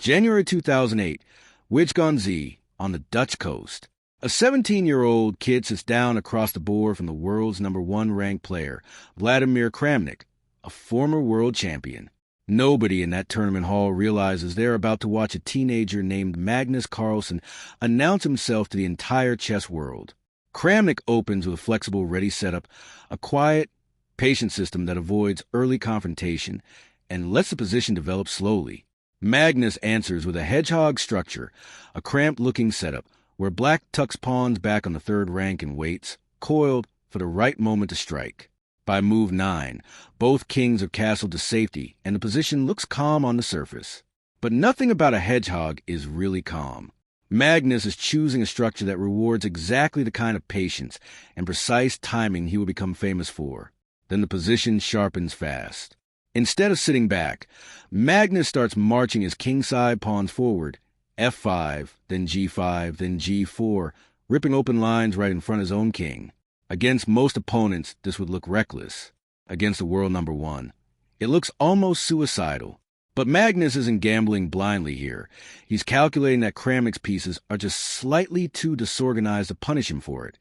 January 2008, Wijk on the Dutch coast. A 17-year-old kid sits down across the board from the world's #1 ranked player, Vladimir Kramnik, a former world champion. Nobody in that tournament hall realizes they're about to watch a teenager named Magnus Carlsen announce himself to the entire chess world. Kramnik opens with a flexible ready setup, a quiet, patient system that avoids early confrontation and lets the position develop slowly. Magnus answers with a hedgehog structure, a cramped-looking setup, where black tucks pawns back on the third rank and waits, coiled for the right moment to strike. By move 9, both kings are castled to safety, and the position looks calm on the surface. But nothing about a hedgehog is really calm. Magnus is choosing a structure that rewards exactly the kind of patience and precise timing he will become famous for. Then the position sharpens fast. Instead of sitting back, Magnus starts marching his kingside pawns forward, f5, then g5, then g4, ripping open lines right in front of his own king. Against most opponents, this would look reckless. Against the world #1, it looks almost suicidal. But Magnus isn't gambling blindly here. He's calculating that Kramnik's pieces are just slightly too disorganized to punish him for it,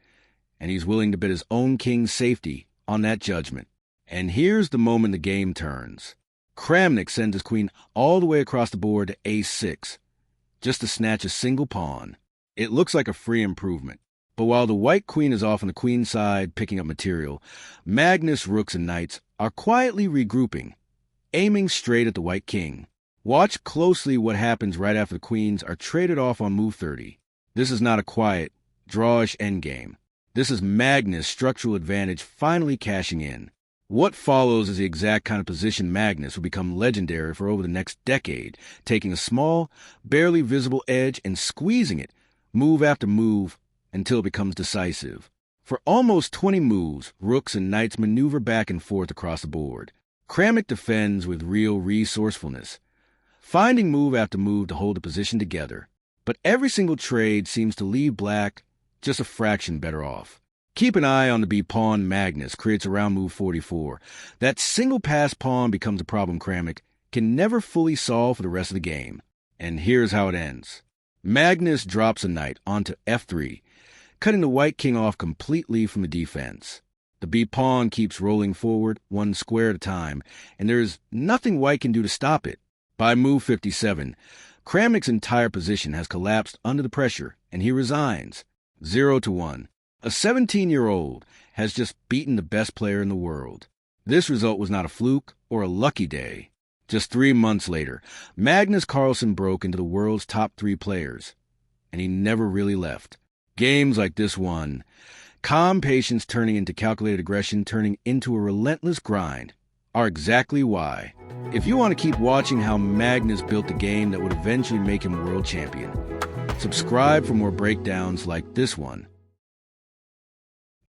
and he's willing to bet his own king's safety on that judgment. And here's the moment the game turns. Kramnik sends his queen all the way across the board to a6, just to snatch a single pawn. It looks like a free improvement. But while the white queen is off on the queen side picking up material, Magnus' rooks and knights are quietly regrouping, aiming straight at the white king. Watch closely what happens right after the queens are traded off on move 30. This is not a quiet, drawish endgame. This is Magnus' structural advantage finally cashing in. What follows is the exact kind of position Magnus will become legendary for over the next decade, taking a small, barely visible edge and squeezing it, move after move, until it becomes decisive. For almost 20 moves, rooks and knights maneuver back and forth across the board. Kramnik defends with real resourcefulness, finding move after move to hold the position together. But every single trade seems to leave black just a fraction better off. Keep an eye on the b-pawn Magnus creates around move 44. That single-pass pawn becomes a problem Kramnik can never fully solve for the rest of the game. And here's how it ends. Magnus drops a knight onto f3, cutting the white king off completely from the defense. The b-pawn keeps rolling forward, one square at a time, and there is nothing white can do to stop it. By move 57, Kramnik's entire position has collapsed under the pressure, and he resigns. 0-1. A 17-year-old has just beaten the best player in the world. This result was not a fluke or a lucky day. Just 3 months later, Magnus Carlsen broke into the world's top 3 players, and he never really left. Games like this one, calm patience turning into calculated aggression, turning into a relentless grind, are exactly why. If you want to keep watching how Magnus built the game that would eventually make him world champion, subscribe for more breakdowns like this one.